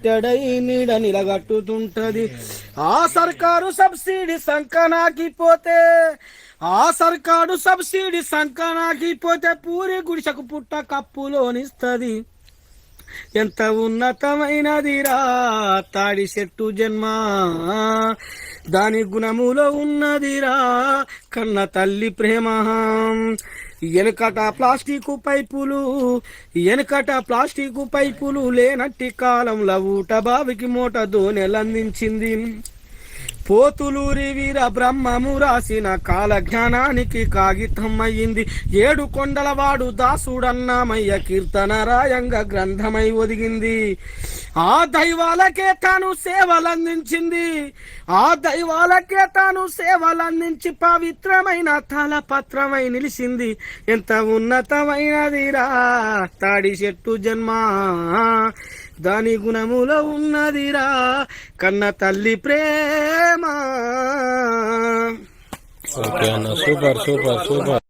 ముట్టడై నీడ నిలగట్టుతుంటది. ఆ సర్కారు సబ్సిడీ సంకనాకిపోతే పూరి గుడిసెకు పుట్ట కప్పులోనిస్తది. ఎంత ఉన్నతమైనదిరా తాడి చెట్టు జన్మ, దాని గుణములో ఉన్నదిరా కన్న తల్లి ప్రేమ. వెనకట ప్లాస్టిక్ పైపులు లేనట్టి కాలంలో ఊట బావికి మూట దోనెలందించింది. పోతులూరి వీర బ్రహ్మము రాసిన కాలజ్ఞానానికి కాగితం అయ్యింది. 7 కొండలవాడు దాసుడన్నామయ్య కీర్తన రాయంగా గ్రంథమై ఒదిగింది. ఆ దైవాలకే తాను సేవలందించి పవిత్రమైన తలపత్రమై నిలిచింది. ఎంత ఉన్నతమైనదిరా తాడి చెట్టు జన్మ, దాని గుణములో ఉన్నదిరా కన్న తల్లి ప్రేమ. ఓకే అన్న, సూపర్.